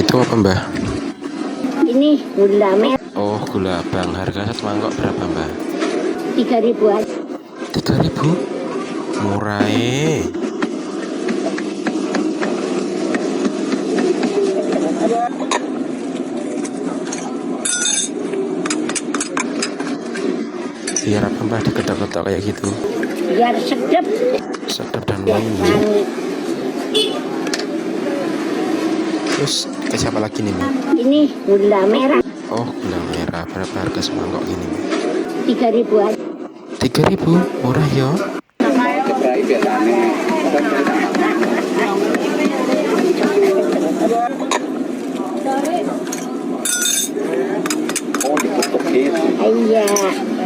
Itu apa, Mbah? Ini gula merah Oh, gula abang. Harga satu mangkok berapa, Mbah? 3.000-an. 3.000? Murah biar apa, Mbah, diketok-ketok kayak gitu? Biar sedap. Sedap dan Biar wangi. wangi. Terus kasih apa lagi nih, Mbak? Ini gula merah Oh, gula merah. Berapa harga semangkok gini, Mbak? 3.000-an. 3.000? Murah ya? Iya.